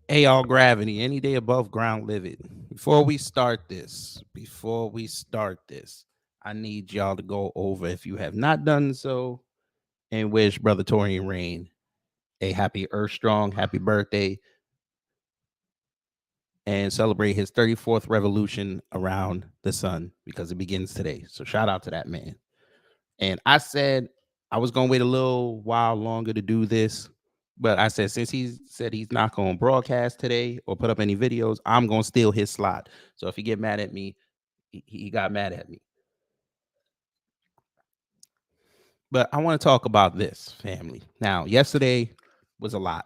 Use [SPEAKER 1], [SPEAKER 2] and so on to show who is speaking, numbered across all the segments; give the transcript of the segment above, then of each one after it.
[SPEAKER 1] Hey, all gravity, any day above ground, live it. Before we start this, I need y'all to go over, if you have not done so, and wish Brother Torian Rain a happy Earth Strong, happy birthday, and celebrate his 34th revolution around the sun because it begins today. So shout out to that man. And I said I was gonna wait a little while longer to do this, but I said since he said he's not gonna broadcast today or put up any videos, I'm gonna steal his slot. So if he get mad at me, he got mad at me. But I want to talk about this, family. Now, yesterday was a lot.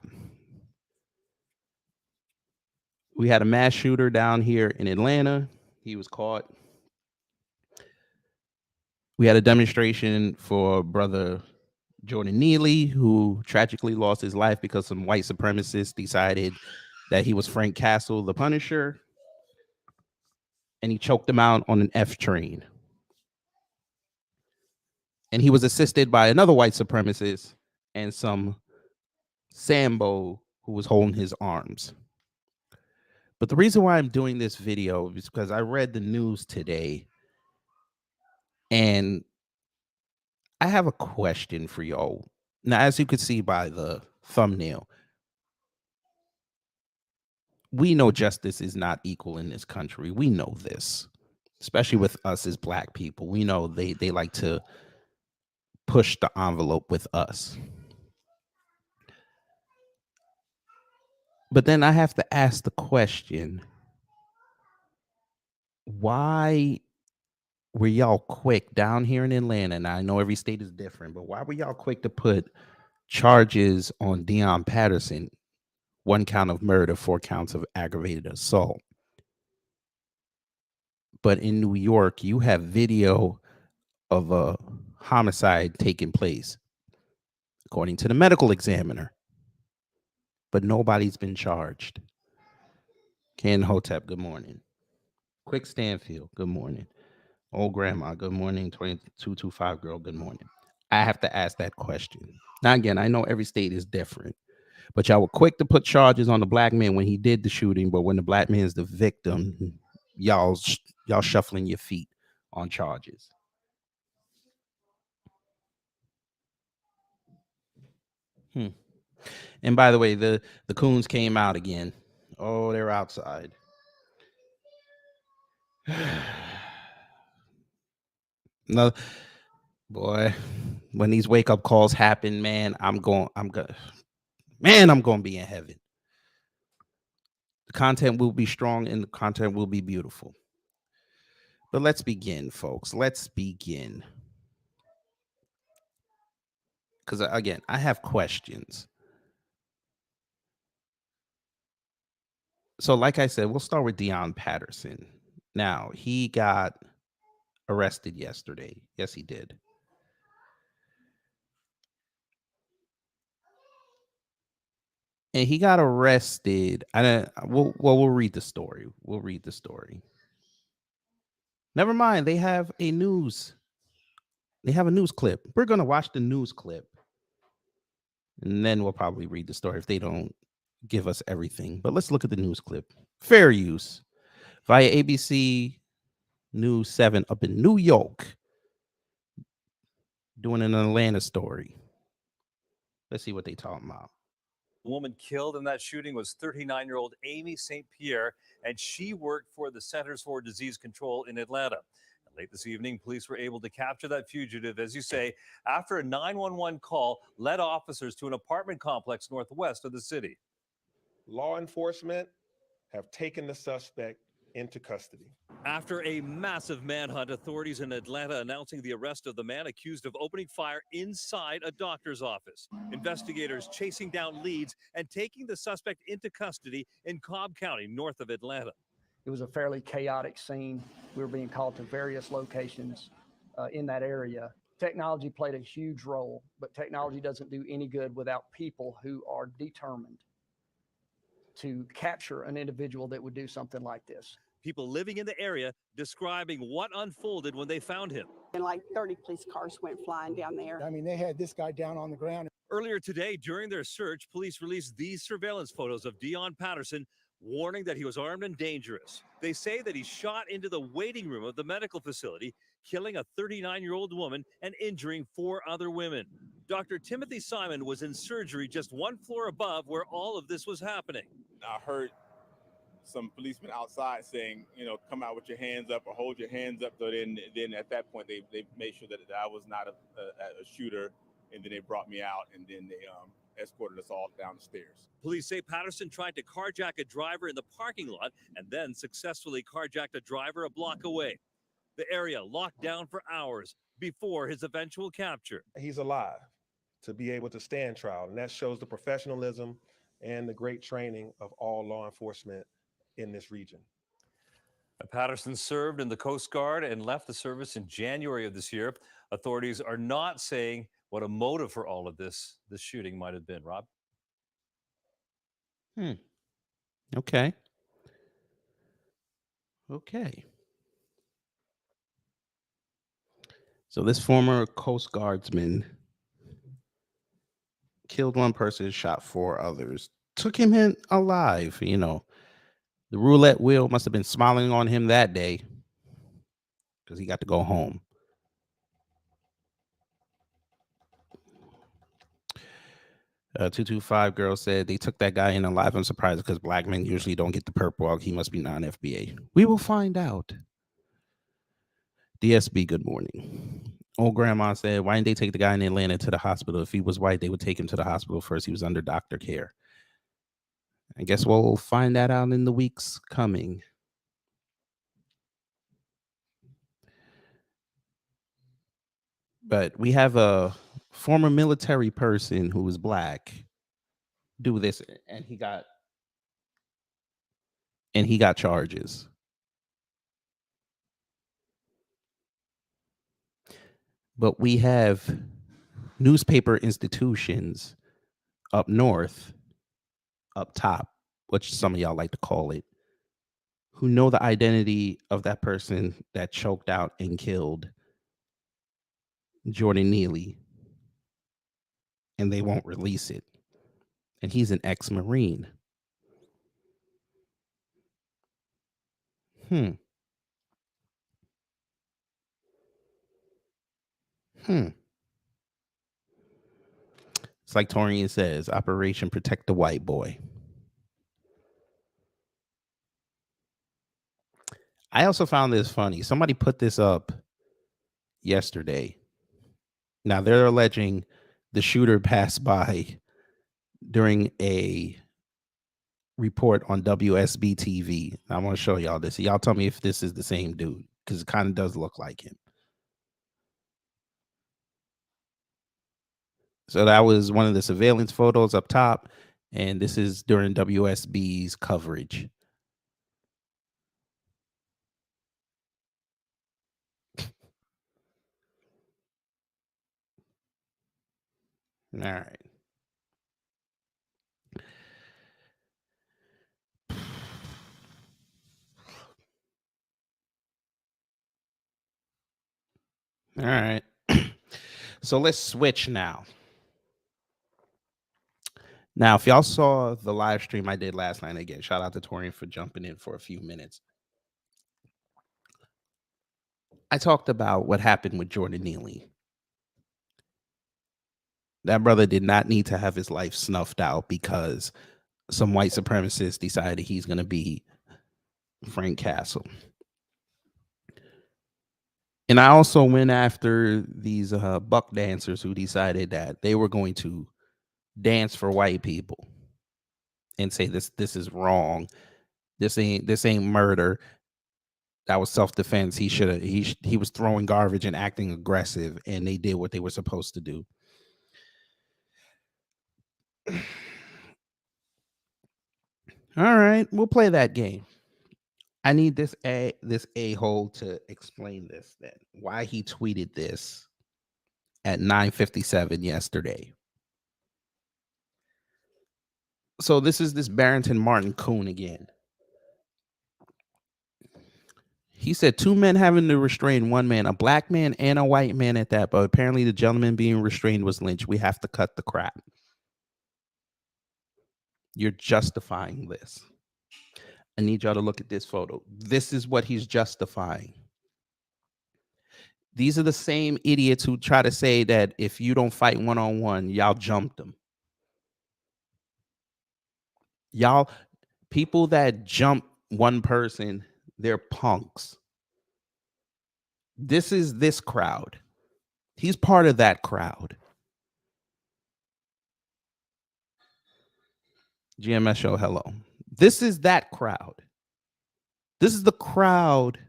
[SPEAKER 1] We had a mass shooter down here in Atlanta. He was caught. We had a demonstration for brother Jordan Neely, who tragically lost his life because some white supremacists decided that he was Frank Castle, the Punisher, and he choked him out on an F train. And he was assisted by another white supremacist and some Sambo who was holding his arms. But the reason why I'm doing this video is because I read the news today and I have a question for y'all. Now, as you could see by the thumbnail, we know justice is not equal in this country. We know this, especially with us as black people. We know they like to push the envelope with us. But then I have to ask the question, why were y'all quick down here in Atlanta? And I know every state is different, but why were y'all quick to put charges on Deion Patterson, 1 count of murder, 4 counts of aggravated assault? But in New York, you have video of a homicide taking place, according to the medical examiner. But nobody's been charged. Ken Hotep, good morning. Quick Stanfield, good morning. Old Grandma, good morning. 2225 girl, good morning. I have to ask that question. Now, again, I know every state is different, but y'all were quick to put charges on the black man when he did the shooting, but when the black man is the victim, y'all shuffling your feet on charges. And by the way, the coons came out again. Oh, they're outside. No, boy, when these wake up calls happen, man, I'm going to be in heaven. The content will be strong and the content will be beautiful. But let's begin, folks. Let's begin. Because again, I have questions. So, like I said, we'll start with Deion Patterson. Now, he got arrested yesterday. Yes, he did. And he got arrested. We'll read the story. We'll read the story. Never mind. They have a news clip. We're gonna watch the news clip, and then we'll probably read the story if they don't give us everything. But let's look at the news clip. Fair use via ABC News 7 up in New York, doing an Atlanta story. Let's see what they talking about.
[SPEAKER 2] The woman killed in that shooting was 39-year-old Amy St. Pierre, and she worked for the Centers for Disease Control in Atlanta. Late this evening, police were able to capture that fugitive, as you say, after a 911 call led officers to an apartment complex northwest of the city.
[SPEAKER 3] Law enforcement have taken the suspect into custody.
[SPEAKER 2] After a massive manhunt, authorities in Atlanta announcing the arrest of the man accused of opening fire inside a doctor's office. Investigators chasing down leads and taking the suspect into custody in Cobb County, north of Atlanta.
[SPEAKER 4] It was a fairly chaotic scene. We were being called to various locations in that area. Technology played a huge role, but technology doesn't do any good without people who are determined to capture an individual that would do something like this.
[SPEAKER 2] People living in the area describing what unfolded when they found him.
[SPEAKER 5] And like 30 police cars went flying down there.
[SPEAKER 6] I mean, they had this guy down on the ground.
[SPEAKER 2] Earlier today, during their search, police released these surveillance photos of Deion Patterson, warning that he was armed and dangerous. They say that he shot into the waiting room of the medical facility, killing a 39-year-old woman and injuring 4 other women. Dr. Timothy Simon was in surgery just 1 floor above where all of this was happening.
[SPEAKER 5] I heard some policemen outside saying, come out with your hands up or hold your hands up. So then at that point, they made sure that I was not a shooter. And then they brought me out, and then they escorted us all down the stairs.
[SPEAKER 2] Police say Patterson tried to carjack a driver in the parking lot and then successfully carjacked a driver a block away. The area locked down for hours before his eventual capture.
[SPEAKER 3] He's alive to be able to stand trial, and that shows the professionalism and the great training of all law enforcement in this region.
[SPEAKER 2] Patterson served in the Coast Guard and left the service in January of this year. Authorities are not saying what a motive for all of this shooting might have been. Rob?
[SPEAKER 1] Okay. Okay. So this former Coast Guardsman killed one person, shot 4 others, took him in alive. The roulette wheel must have been smiling on him that day because he got to go home. Uh, 225 girl said they took that guy in alive. I'm surprised because black men usually don't get the perp walk. He must be non-FBA. We will find out. DSB, good morning. Old grandma said, why didn't they take the guy in Atlanta to the hospital? If he was white, they would take him to the hospital first. He was under doctor care. I guess we'll find that out in the weeks coming. But we have a former military person who was black do this, and he got charges. But we have newspaper institutions up north, up top, which some of y'all like to call it, who know the identity of that person that choked out and killed Jordan Neely, and they won't release it. And he's an ex-Marine. It's like Torian says, Operation Protect the White Boy. I also found this funny. Somebody put this up yesterday. Now, they're alleging the shooter passed by during a report on WSB TV. I want to show y'all this. Y'all tell me if this is the same dude, because it kind of does look like him. So that was one of the surveillance photos up top, and this is during WSB's coverage. All right. All right. So let's switch now. Now, if y'all saw the live stream I did last night, again, shout out to Torian for jumping in for a few minutes. I talked about what happened with Jordan Neely. That brother did not need to have his life snuffed out because some white supremacist decided he's going to be Frank Castle. And I also went after these buck dancers who decided that they were going to dance for white people and say this is wrong. This ain't murder. That was self-defense. He was throwing garbage and acting aggressive, and they did what they were supposed to do. All right, we'll play that game. I need this a-hole to explain this then. Why he tweeted this at 9:57 yesterday. So this is this Barrington Martin coon again. He said 2 men having to restrain 1 man, a black man and a white man at that. But apparently, the gentleman being restrained was lynched. We have to cut the crap. You're justifying this. I need y'all to look at this photo. This is what he's justifying. These are the same idiots who try to say that if you don't fight one-on-one, y'all jumped them. Y'all, people that jump one person, they're punks. This is this crowd. He's part of that crowd. GMS show, hello. This is that crowd. This is the crowd.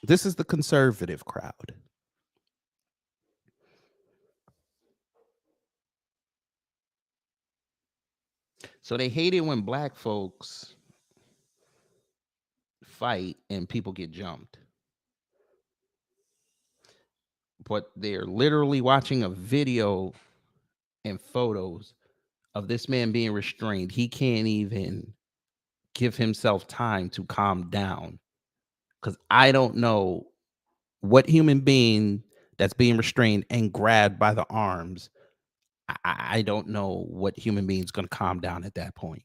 [SPEAKER 1] This is the conservative crowd. So they hate it when black folks fight and people get jumped. But they're literally watching a video and photos of this man being restrained. He can't even give himself time to calm down. Because I don't know what human being that's being restrained and grabbed by the arms, I don't know what human being's going to calm down at that point.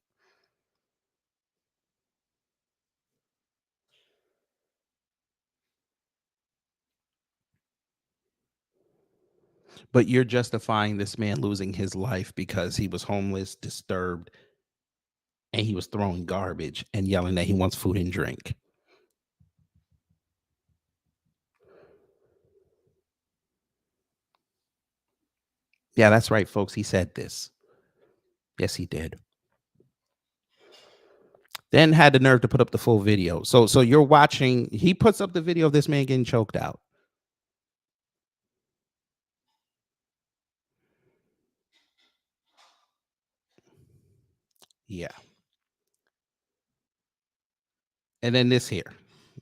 [SPEAKER 1] But you're justifying this man losing his life because he was homeless, disturbed, and he was throwing garbage and yelling that he wants food and drink. Yeah, that's right, folks. He said this. Yes, he did. Then had the nerve to put up the full video. So you're watching. He puts up the video of this man getting choked out. Yeah. And then this here.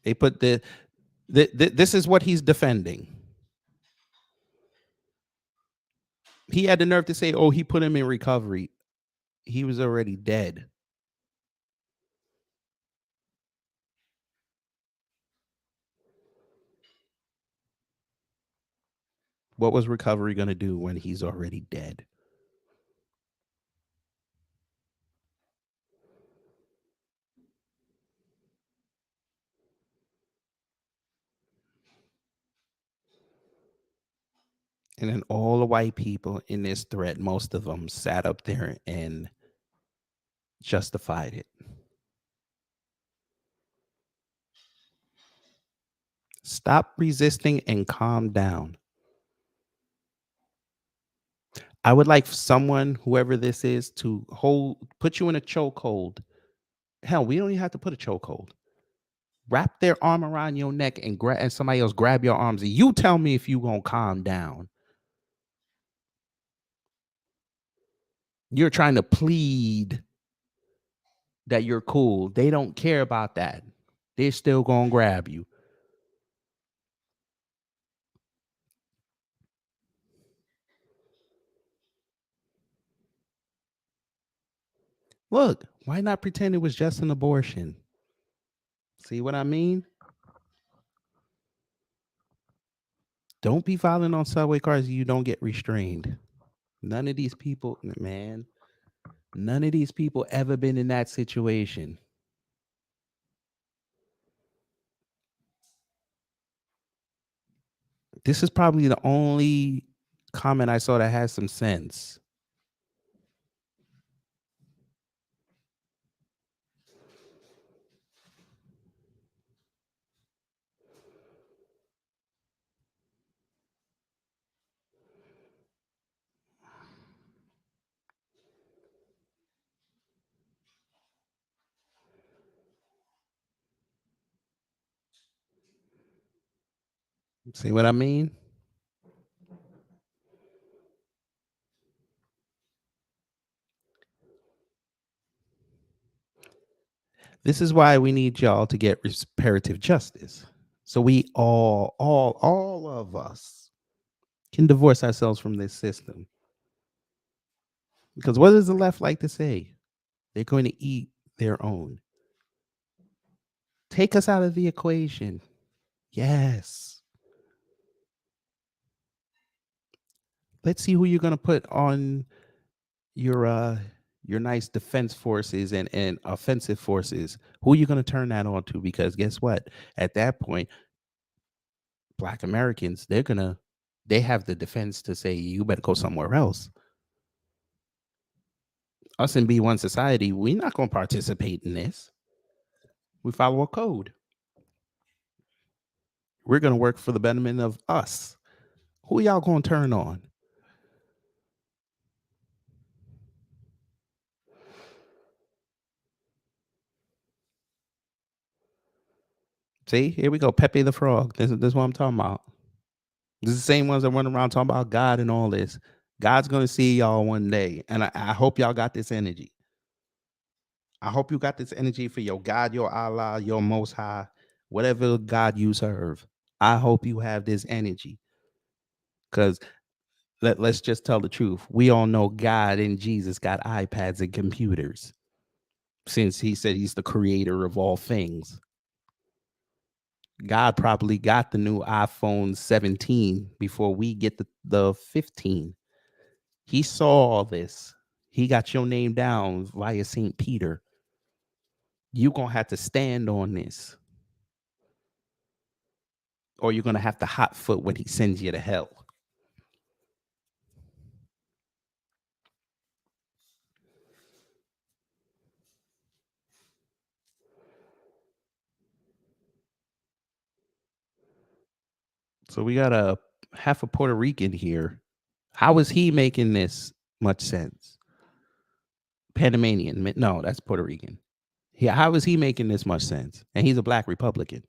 [SPEAKER 1] They put this is what he's defending. He had the nerve to say, oh, he put him in recovery. He was already dead. What was recovery going to do when he's already dead? And then all the white people in this thread, most of them sat up there and justified it. Stop resisting and calm down. I would like someone, whoever this is, to put you in a chokehold. Hell, we don't even have to put a chokehold. Wrap their arm around your neck and somebody else grab your arms. And you tell me if you gonna calm down. You're trying to plead that you're cool. They don't care about that. They're still gonna grab you. Look, why not pretend it was just an abortion? See what I mean? Don't be filing on subway cars you don't get restrained. None of these people, man, none of these people ever been in that situation. This is probably the only comment I saw that has some sense. See what I mean? This is why we need y'all to get reparative justice. So we all of us can divorce ourselves from this system. Because what does the left like to say? They're going to eat their own. Take us out of the equation. Yes. Let's see who you're gonna put on your your nice defense forces and offensive forces. Who are you gonna turn that on to? Because guess what? At that point, Black Americans, they have the defense to say you better go somewhere else. Us in B1 society, we're not gonna participate in this. We follow a code. We're gonna work for the betterment of us. Who y'all gonna turn on? See, here we go. Pepe the Frog. This is what I'm talking about. This is the same ones that run around talking about God and all this. God's gonna see y'all one day, and I hope y'all got this energy. I hope you got this energy for your God, your Allah, your Most High, whatever God you serve. I hope you have this energy, because let's just tell the truth. We all know God and Jesus got iPads and computers, since he said he's the creator of all things. God probably got the new iPhone 17 before we get the 15. He saw all this. He got your name down via St. Peter. You're going to have to stand on this, or you're going to have to hot foot when he sends you to hell. So we got a half a Puerto Rican here. How is he making this much sense? Panamanian. No, that's Puerto Rican. Yeah, how is he making this much sense? And he's a black Republican.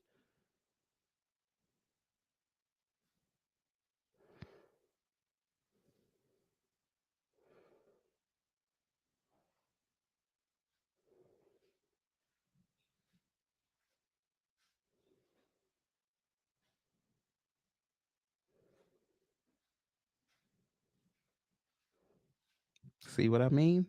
[SPEAKER 1] See what I mean?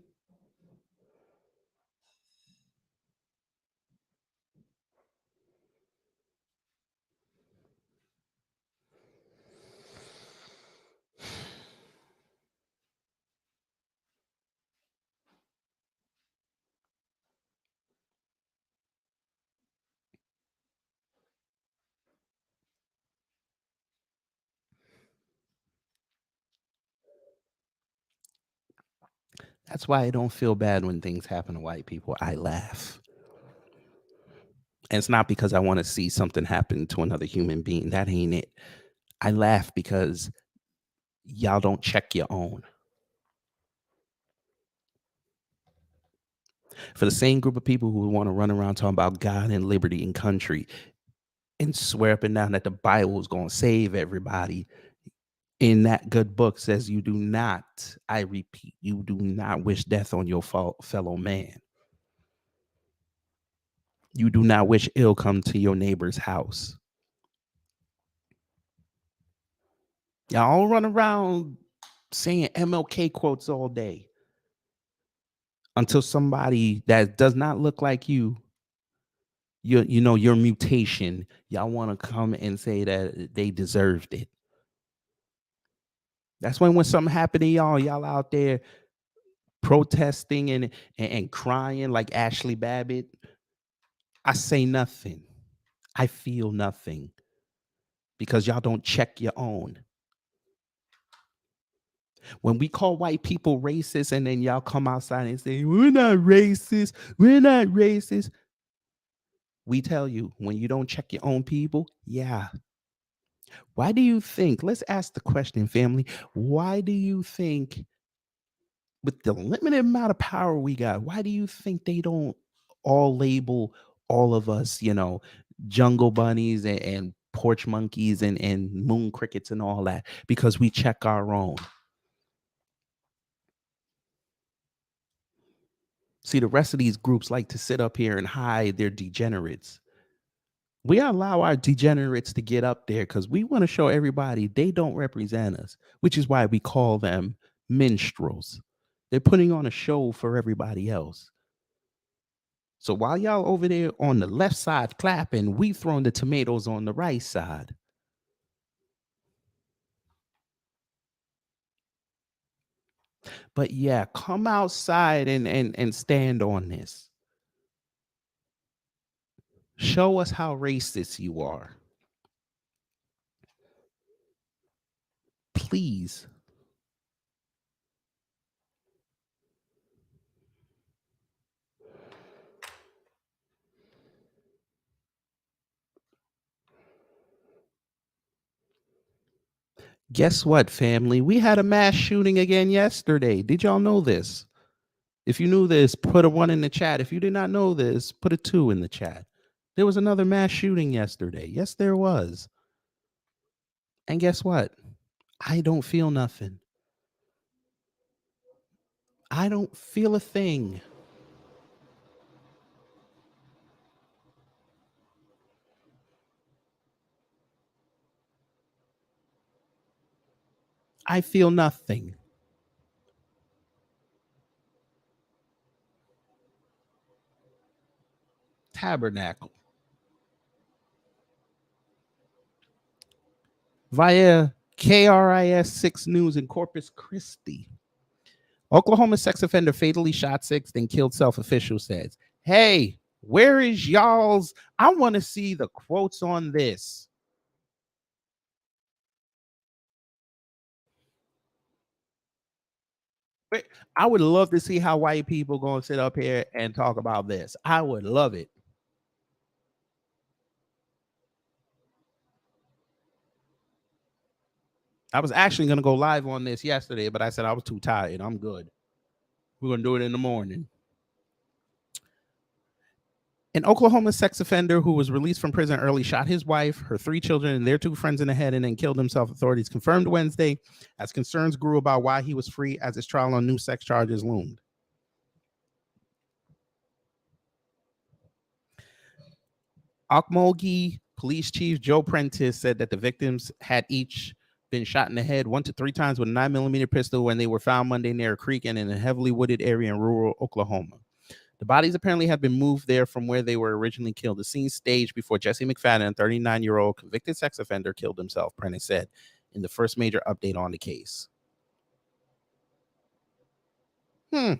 [SPEAKER 1] That's why I don't feel bad when things happen to white people. I laugh. And it's not because I want to see something happen to another human being. That ain't it. I laugh because y'all don't check your own. For the same group of people who want to run around talking about God and liberty and country and swear up and down that the Bible is going to save everybody, in that good book says you do not, I repeat, you do not wish death on your fellow man. You do not wish ill come to your neighbor's house. Y'all all run around saying MLK quotes all day until somebody that does not look like you know, your mutation, y'all want to come and say that they deserved it. That's when something happened to y'all out there protesting and crying like Ashley Babbitt. I say nothing. I feel nothing because y'all don't check your own. When we call white people racist and then y'all come outside and say, we're not racist, we're not racist. We tell you, when you don't check your own people, yeah. Why do you think, let's ask the question, family, why do you think, with the limited amount of power we got, why do you think they don't all label all of us, jungle bunnies and porch monkeys and moon crickets and all that? Because we check our own. See, the rest of these groups like to sit up here and hide their degenerates. We allow our degenerates to get up there because we want to show everybody they don't represent us, which is why we call them minstrels. They're putting on a show for everybody else. So while y'all over there on the left side clapping, we throwing the tomatoes on the right side. But yeah, come outside and stand on this. Show us how racist you are. Please. Guess what, family? We had a mass shooting again yesterday. Did y'all know this? If you knew this, put a 1 in the chat. If you did not know this, put a 2 in the chat. There was another mass shooting yesterday. Yes, there was. And guess what? I don't feel nothing. I don't feel a thing. I feel nothing. Tabernacle. Via KRIS 6 News in Corpus Christi. Oklahoma sex offender fatally shot 6, then killed self, official says. Hey, where is y'all's? I want to see the quotes on this. I would love to see how white people going to sit up here and talk about this. I would love it. I was actually going to go live on this yesterday, but I said I was too tired. I'm good. We're going to do it in the morning. An Oklahoma sex offender who was released from prison early shot his wife, her 3 children, and their 2 friends in the head and then killed himself, authorities confirmed Wednesday, as concerns grew about why he was free as his trial on new sex charges loomed. Okmulgee Police Chief Joe Prentice said that the victims had each been shot in the head 1 to 3 times with a 9mm pistol when they were found Monday near a creek and in a heavily wooded area in rural Oklahoma. The bodies apparently have been moved there from where they were originally killed. The scene staged before Jesse McFadden, a 39-year-old convicted sex offender, killed himself, Prentice said in the first major update on the case. Hmm.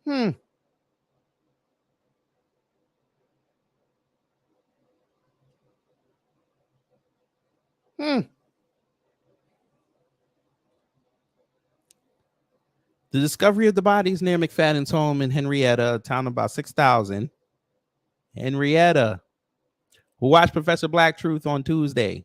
[SPEAKER 1] Hmm. Hmm. The discovery of the bodies near McFadden's home in Henrietta, a town of about 6,000. Henrietta, who watched Professor Black Truth on Tuesday.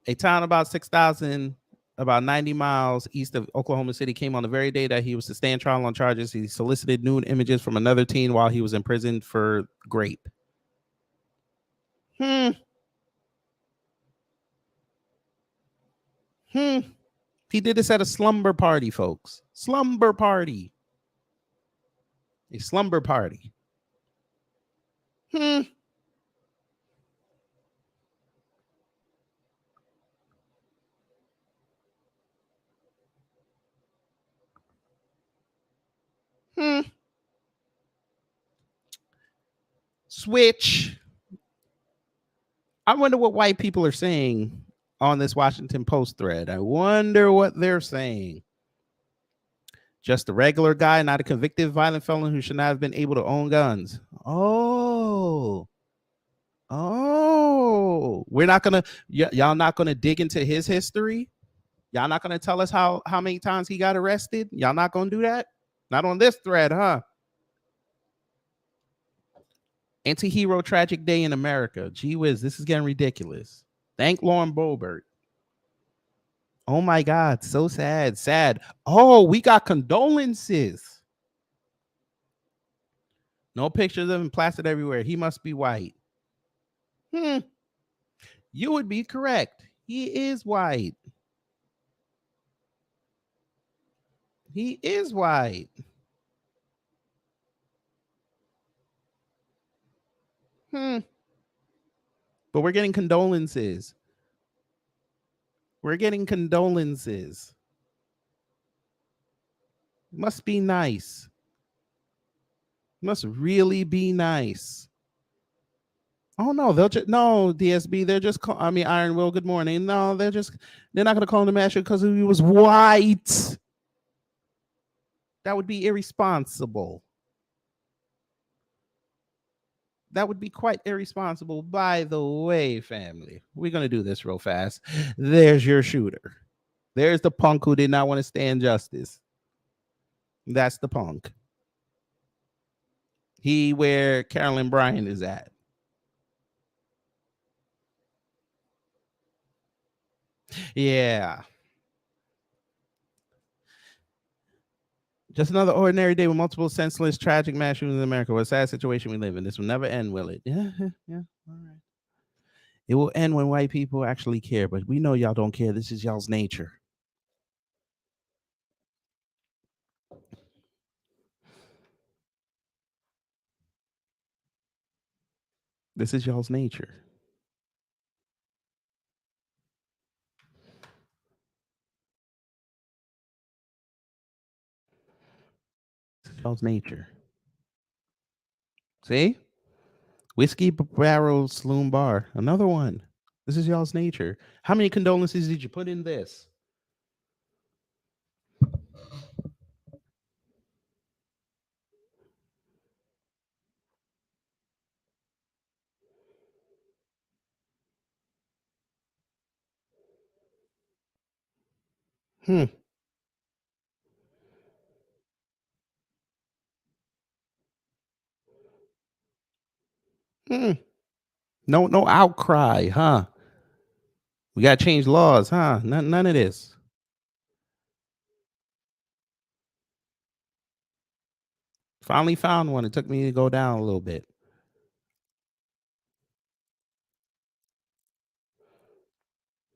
[SPEAKER 1] A town about 6,000, about 90 miles east of Oklahoma City, came on the very day that he was to stand trial on charges. He solicited nude images from another teen while he was in prison for grape. Hmm. He did this at a slumber party, folks. Slumber party. A slumber party. Hmm. Hmm. Switch. I wonder what white people are saying on this Washington Post thread. I wonder what they're saying. Just a regular guy, not a convicted violent felon who should not have been able to own guns. Oh. We're not gonna y'all not gonna dig into his history. Y'all not gonna tell us how many times he got arrested. Y'all not gonna do that. Not on this thread, huh? Anti-hero tragic day in America. Gee whiz, this is getting ridiculous. Thank Lauren Boebert. Oh my God, so sad, sad. Oh, we got condolences. No pictures of him plastered everywhere. He must be white. You would be correct. He is white. He is white. But we're getting condolences. We're getting condolences. Must be nice. Must really be nice. Oh no, they'll just no DSB. They're just call, I mean Iron Will. Good morning. No, they're not gonna call him the master because he was white. That would be irresponsible. That would be quite irresponsible. By the way, family, we're gonna do this real fast. There's your shooter. There's the punk who did not want to stand justice. That's the punk. He where Carolyn Bryant is at. Yeah. Just another ordinary day with multiple senseless, tragic mass shootings in America. What a sad situation we live in. This will never end, will it? Yeah, yeah. All right. It will end when white people actually care, but we know y'all don't care. This is y'all's nature. This is y'all's nature. This is y'all's nature. See? Whiskey Barrel Saloon Bar. Another one. This is y'all's nature. How many condolences did you put in this? Hmm. Hmm. No outcry, huh? We got to change laws, huh? None of this. Finally found one. It took me to go down a little bit.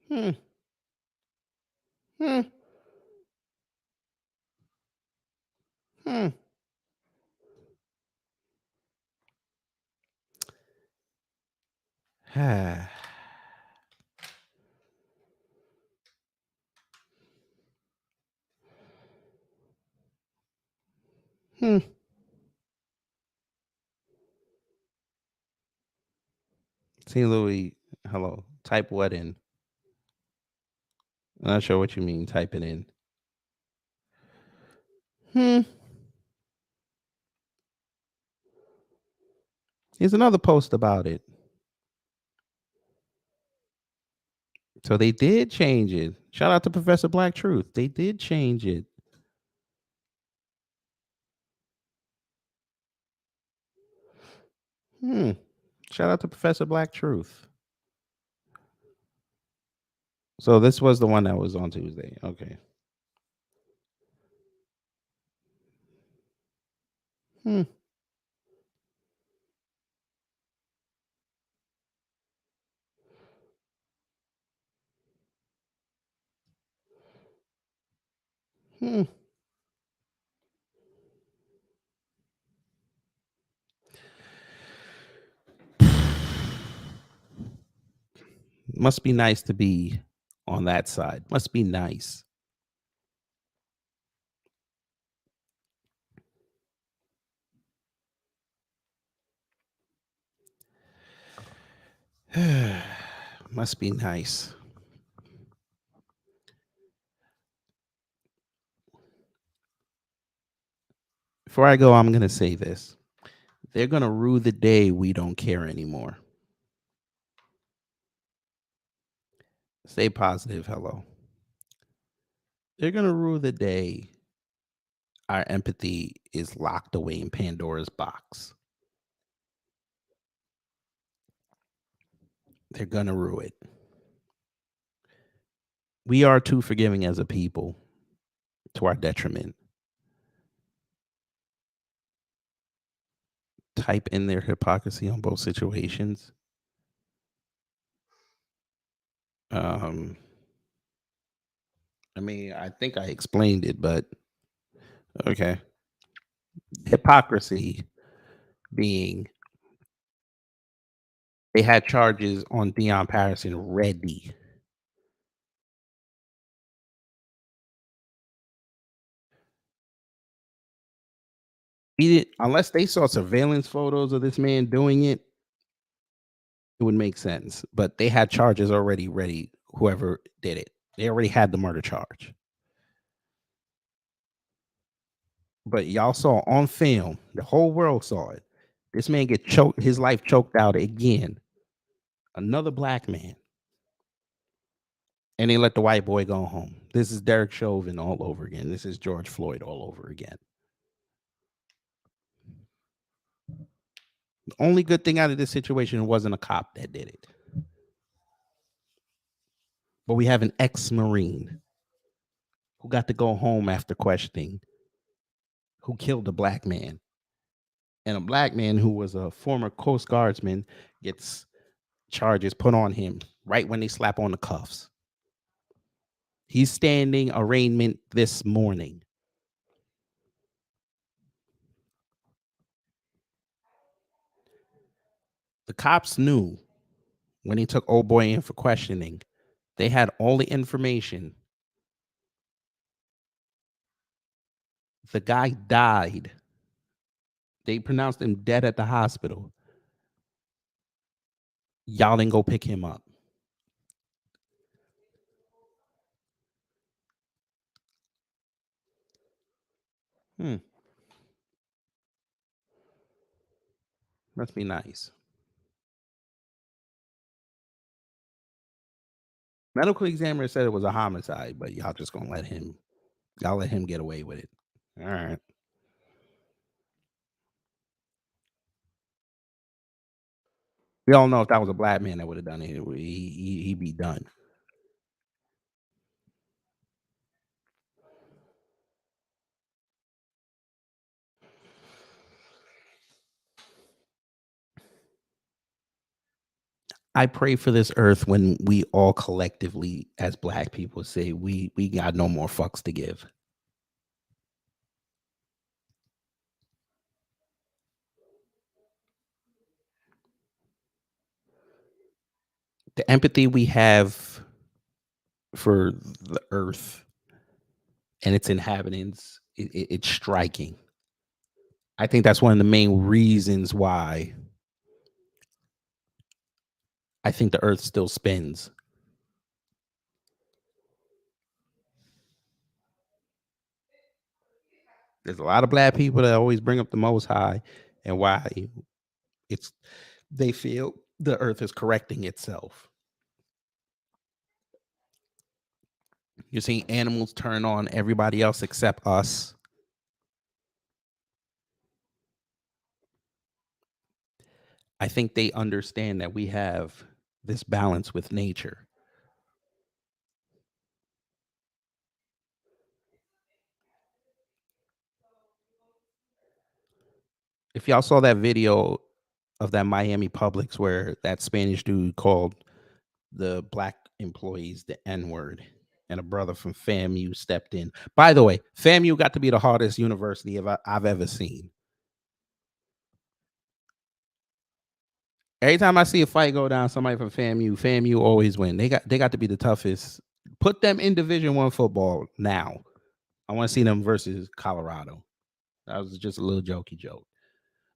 [SPEAKER 1] Hmm. Hmm. Hmm. Hmm. See, Louis, hello. Type what in? I'm not sure what you mean. Type it in. Hmm. Here's another post about it. So they did change it. Shout out to Professor Black Truth. They did change it. Hmm. Shout out to Professor Black Truth. So this was the one that was on Tuesday. Okay. Hmm. Hmm. Must be nice to be on that side. Must be nice. Must be nice. Before I go, I'm going to say this. They're going to rue the day we don't care anymore. Stay positive. Hello. They're going to rue the day our empathy is locked away in Pandora's box. They're going to rue it. We are too forgiving as a people to our detriment. Type in their hypocrisy on both situations. I mean, I think I explained it, but okay. Hypocrisy being They had charges on Deion Patterson ready. He did, unless they saw surveillance photos of this man doing it, it would make sense. But they had charges already ready, whoever did it. They already had the murder charge. But y'all saw on film, the whole world saw it. This man get choked, his life choked out again. Another black man. And they let the white boy go home. This is Derek Chauvin all over again. This is George Floyd all over again. The only good thing out of this situation wasn't a cop that did it. But we have an ex-Marine who got to go home after questioning, who killed a black man. And a black man who was a former Coast Guardsman gets charges put on him right when they slap on the cuffs. He's standing arraignment this morning. The cops knew when he took old boy in for questioning, they had all the information. The guy died. They pronounced him dead at the hospital. Y'all didn't go pick him up. Must be nice. Medical examiner said it was a homicide, but y'all just gonna let him get away with it. All right. We all know if that was a black man that would have done it, he'd be done. I pray for this earth when we all collectively, as black people, say we got no more fucks to give. The empathy we have for the earth and its inhabitants, it's striking. I think that's one of the main reasons why I think the earth still spins. There's a lot of black people that always bring up the Most High and why they feel the earth is correcting itself. You're seeing animals turn on everybody else except us. I think they understand that we have this balance with nature. If y'all saw that video of that Miami Publix where that Spanish dude called the black employees the N-word and a brother from FAMU stepped in. By the way, FAMU got to be the hardest university I've ever seen. Every time I see a fight go down, somebody from FAMU always win. They got to be the toughest. Put them in Division I football now. I want to see them versus Colorado. That was just a little jokey joke.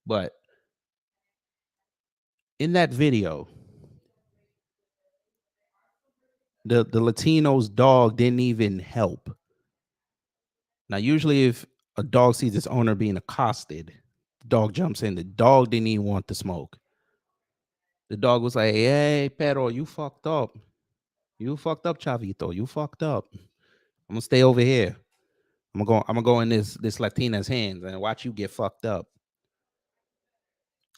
[SPEAKER 1] But in that video, the Latino's dog didn't even help. Now, usually if a dog sees its owner being accosted, the dog jumps in. The dog didn't even want to smoke. The dog was like, "Hey, Pero, you fucked up. You fucked up, Chavito. You fucked up. I'm gonna stay over here. I'm gonna go in this Latina's hands and watch you get fucked up.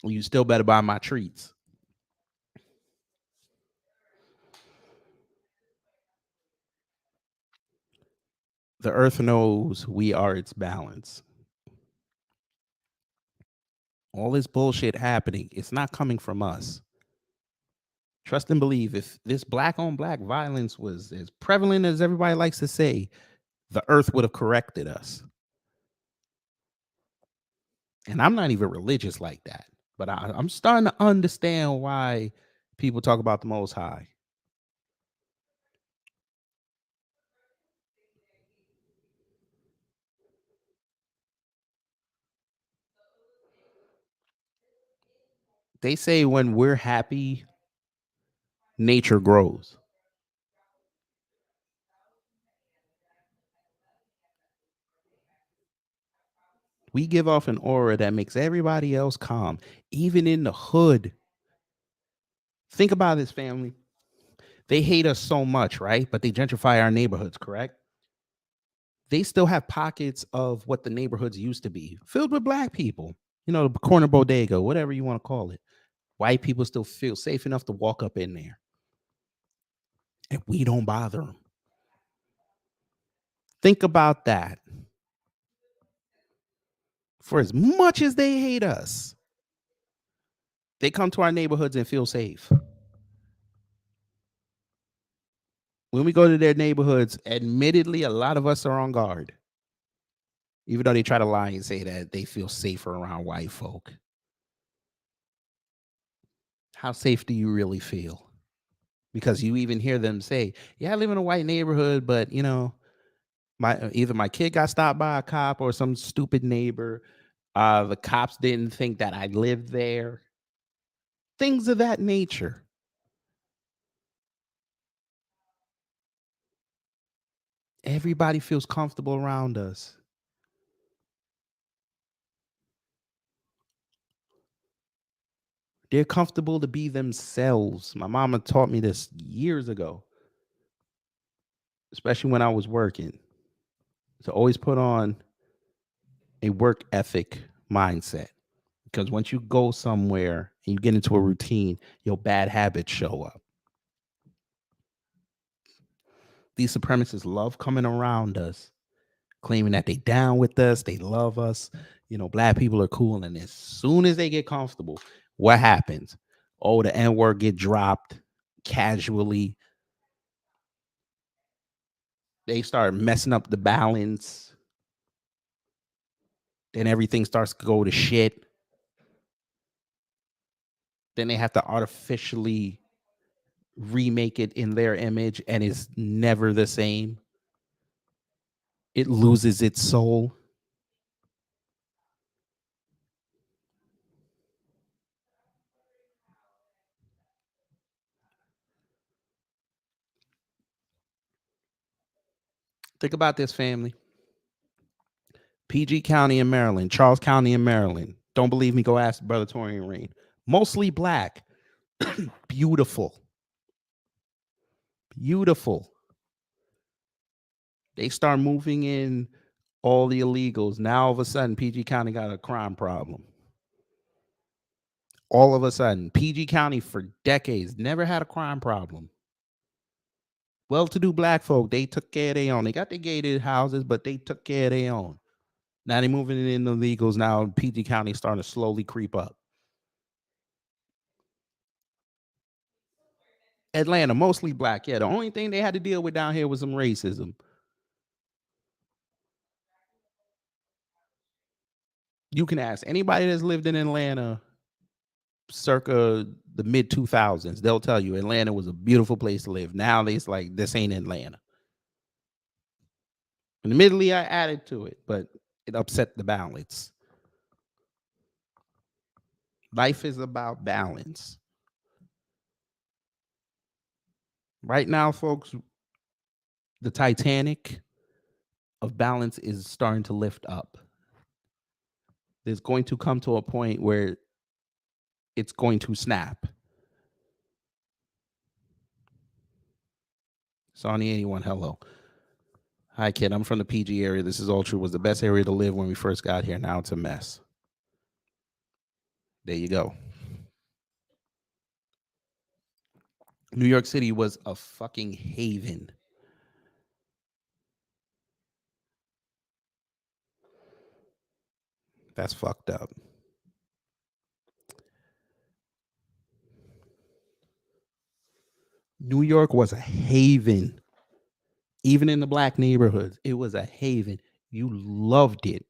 [SPEAKER 1] You still better buy my treats." The earth knows we are its balance. All this bullshit happening, it's not coming from us. Trust and believe, if this black on black violence was as prevalent as everybody likes to say, the earth would have corrected us. And I'm not even religious like that, but I'm starting to understand why People talk about the Most High. They say when we're happy, nature grows. We give off an aura that makes everybody else calm, even in the hood. Think about this, family. They hate us so much, right? But they gentrify our neighborhoods, correct? They still have pockets of what the neighborhoods used to be, filled with black people. You know, the corner bodega, whatever you want to call it. White people still feel safe enough to walk up in there. And we don't bother them. Think about that. For as much as they hate us, they come to our neighborhoods and feel safe. When we go to their neighborhoods, admittedly, a lot of us are on guard. Even though they try to lie and say that they feel safer around white folk. How safe do you really feel? Because you even hear them say, yeah, I live in a white neighborhood, but you know, either my kid got stopped by a cop or some stupid neighbor. The cops didn't think that I lived there. Things of that nature. Everybody feels comfortable around us. They're comfortable to be themselves. My mama taught me this years ago, especially when I was working, to always put on a work ethic mindset. Because once you go somewhere and you get into a routine, your bad habits show up. These supremacists love coming around us, claiming that they down with us, they love us. You know, black people are cool. And as soon as they get comfortable, what happens? Oh, the N-word get dropped casually. They start messing up the balance. Then everything starts to go to shit. Then they have to artificially remake it in their image, and it's never the same. It loses its soul. Think about this, family. PG County in Maryland, Charles County in Maryland. Don't believe me? Go ask Brother Torian Rain. Mostly black. Beautiful. Beautiful. They start moving in all the illegals. Now, all of a sudden, PG County got a crime problem. All of a sudden, PG County for decades never had a crime problem. Well-to-do black folk, they took care of their own. They got their gated houses, but they took care of their own. Now they're moving in the illegals. Now PG County is starting to slowly creep up. Atlanta, mostly black. Yeah, the only thing they had to deal with down here was some racism. You can ask anybody that's lived in Atlanta circa the mid 2000s. They'll tell you Atlanta was a beautiful place to live. Now it's like, this ain't Atlanta. And admittedly, I added to it, but it upset the balance. Life is about balance. Right now, folks, the Titanic of balance is starting to lift up. There's going to come to a point where it's going to snap. Sonny 81, hello. Hi, kid. I'm from the PG area. This is all true. Was the best area to live when we first got here. Now it's a mess. There you go. New York City was a fucking haven. That's fucked up. New York was a haven. Even in the black neighborhoods, it was a haven. You loved it.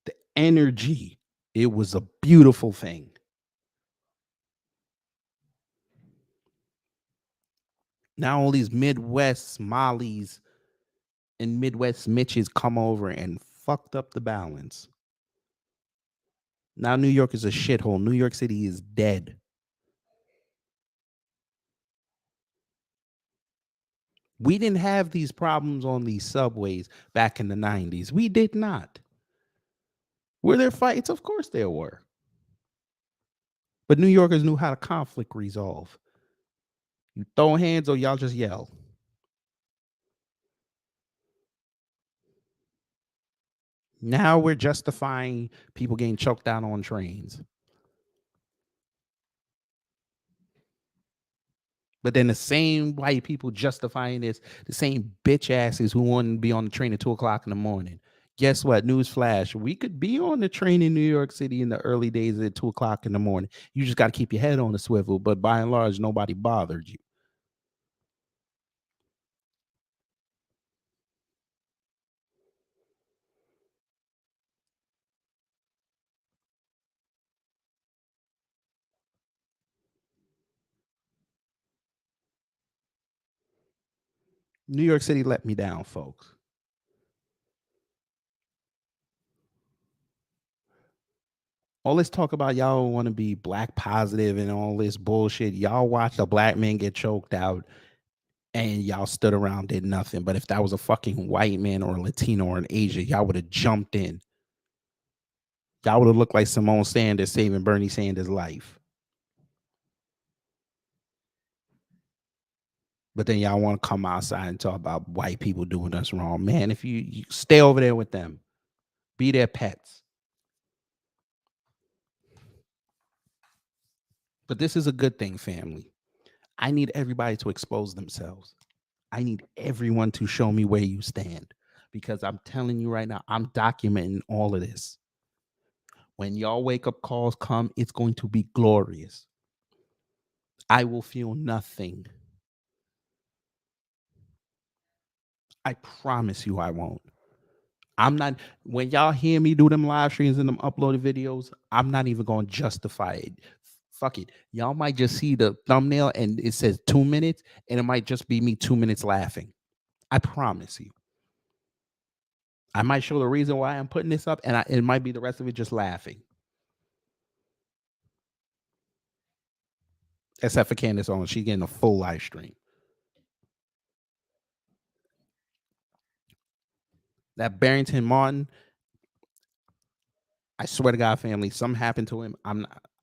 [SPEAKER 1] The energy, it was a beautiful thing. Now all these Midwest Mollies and Midwest Mitches come over and fucked up the balance. Now New York is a shithole. New York City is dead. We didn't have these problems on these subways back in the 90s. We did not. Were there fights? Of course there were. But New Yorkers knew how to conflict resolve. You throw hands or y'all just yell. Now we're justifying people getting choked out on trains. But then the same white people justifying this, the same bitch asses who want to be on the train at 2:00 in the morning. Guess what? Newsflash. We could be on the train in New York City in the early days at 2:00 in the morning. You just got to keep your head on the swivel. But by and large, nobody bothered you. New York City let me down, folks. All this talk about y'all want to be black positive and all this bullshit. Y'all watched a black man get choked out and y'all stood around, did nothing. But if that was a fucking white man or a Latino or an Asian, y'all would have jumped in. Y'all would have looked like Simone Sanders saving Bernie Sanders' life. But then y'all want to come outside and talk about white people doing us wrong. Man, if you stay over there with them, be their pets. But this is a good thing, family. I need everybody to expose themselves. I need everyone to show me where you stand. Because I'm telling you right now, I'm documenting all of this. When y'all wake up calls come, it's going to be glorious. I will feel nothing. I promise you I won't. I'm not, when y'all hear me do them live streams and them uploaded videos, I'm not even going to justify it. Fuck it. Y'all might just see the thumbnail and it says 2 minutes, and it might just be me 2 minutes laughing. I promise you. I might show the reason why I'm putting this up, and it might be the rest of it just laughing. Except for Candace Owens. She's getting a full live stream. That Barrington Martin, I swear to God, family, something happened to him.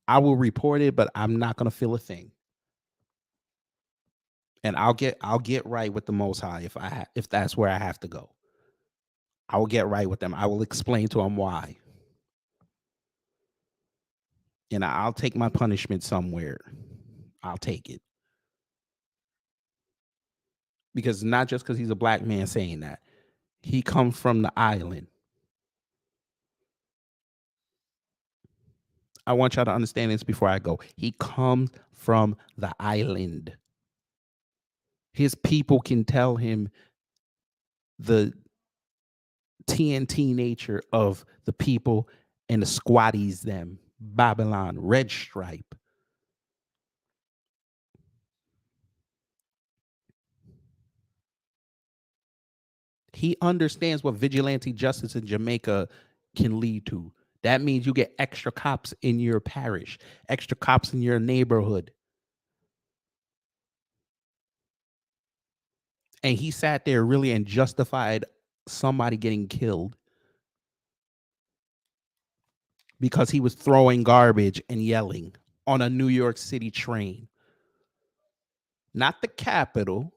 [SPEAKER 1] I will report it, but I'm not gonna feel a thing. And I'll get right with the Most High if that's where I have to go. I will get right with them. I will explain to them why. And I'll take my punishment somewhere. I'll take it. Because not just because he's a black man saying that. He comes from the island. I want y'all to understand this before I go. He comes from the island. His people can tell him the TNT nature of the people and the squatties, them, Babylon, Red Stripe. He understands what vigilante justice in Jamaica can lead to. That means you get extra cops in your parish, extra cops in your neighborhood. And he sat there really and justified somebody getting killed because he was throwing garbage and yelling on a New York City train. Not the Capitol,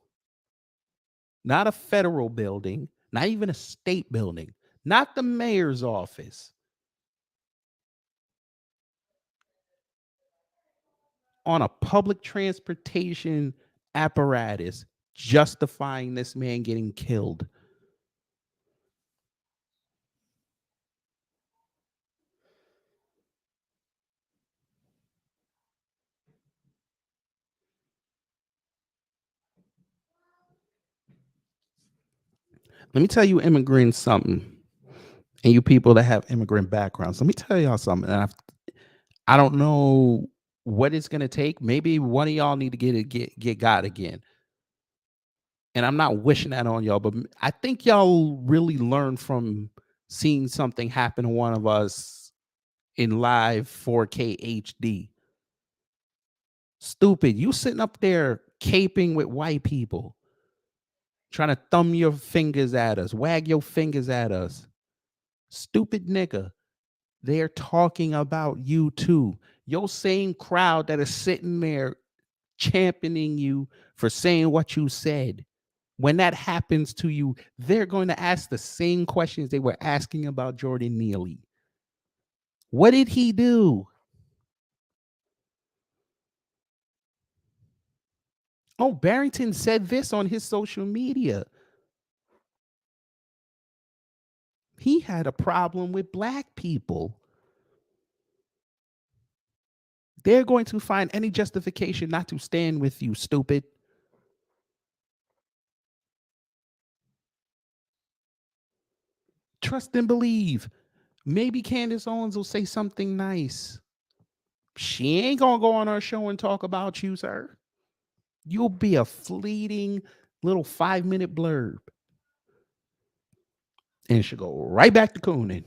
[SPEAKER 1] not a federal building, not even a state building, not the mayor's office. On a public transportation apparatus, justifying this man getting killed. Let me tell you immigrants something, and you people that have immigrant backgrounds. Let me tell y'all something. And I don't know what it's gonna take. Maybe one of y'all need to get God again. And I'm not wishing that on y'all, but I think y'all really learned from seeing something happen to one of us in live 4K HD. Stupid. You sitting up there caping with white people, trying to thumb your fingers at us, wag your fingers at us. Stupid nigga. They're talking about you too. Your same crowd that is sitting there championing you for saying what you said. When that happens to you, they're going to ask the same questions they were asking about Jordan Neely. What did he do? Oh, Barrington said this on his social media. He had a problem with black people. They're going to find any justification not to stand with you, stupid. Trust and believe. Maybe Candace Owens will say something nice. She ain't gonna go on her show and talk about you, sir. You'll be a fleeting little 5-minute blurb. And she'll go right back to cooning.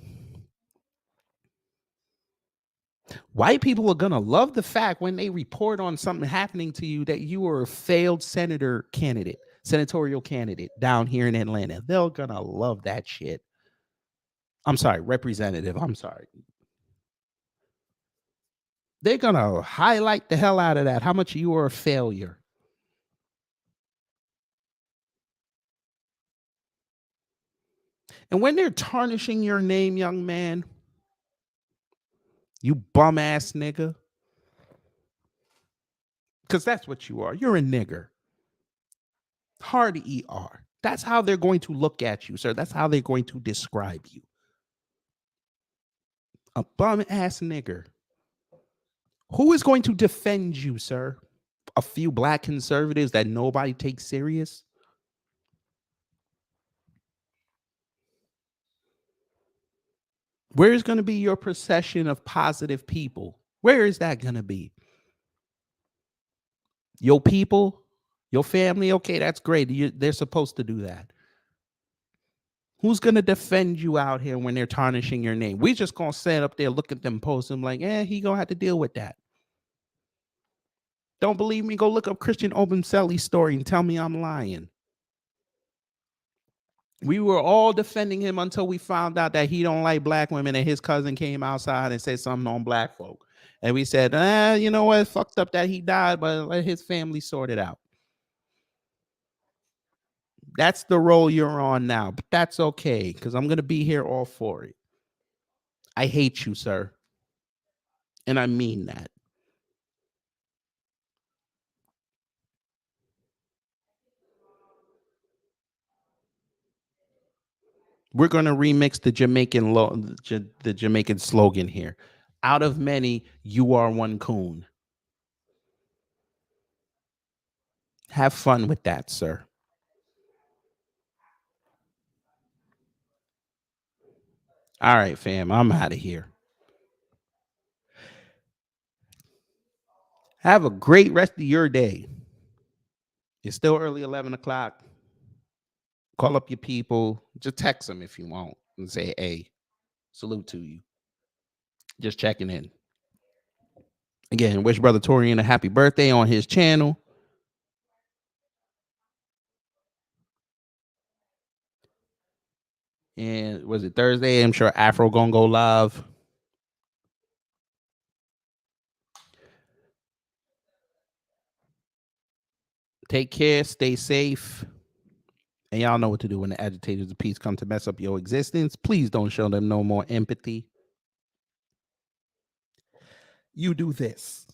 [SPEAKER 1] White people are gonna love the fact when they report on something happening to you that you were a failed senatorial candidate down here in Atlanta. They're gonna love that shit. I'm sorry, representative. I'm sorry. They're gonna highlight the hell out of that. How much you were a failure. And when they're tarnishing your name, young man, you bum ass nigga, because that's what you are. You're a nigger. Hard ER. That's how they're going to look at you, sir. That's how they're going to describe you. A bum ass nigger. Who is going to defend you, sir? A few black conservatives that nobody takes serious? Where is going to be your procession of positive people? Where is that going to be? Your people? Your family? Okay, that's great. They're supposed to do that. Who's going to defend you out here when they're tarnishing your name? We just going to sit up there, look at them post them like, he going to have to deal with that. Don't believe me? Go look up Christian Obumseli's story and tell me I'm lying. We were all defending him until we found out that he don't like black women, and his cousin came outside and said something on black folk. And we said, you know what? Fucked up that he died, but let his family sort it out. That's the role you're on now, but that's okay, because I'm going to be here all for it. I hate you, sir. And I mean that. We're going to remix the Jamaican slogan here. Out of many, you are one coon. Have fun with that, sir. All right, fam, I'm out of here. Have a great rest of your day. It's still early 11 o'clock. Call up your people. Just text them if you want and say, hey, salute to you. Just checking in. Again, wish Brother Torian a happy birthday on his channel. And was it Thursday? I'm sure Afro gonna go live. Take care, stay safe. And y'all know what to do when the agitators of peace come to mess up your existence. Please don't show them no more empathy. You do this.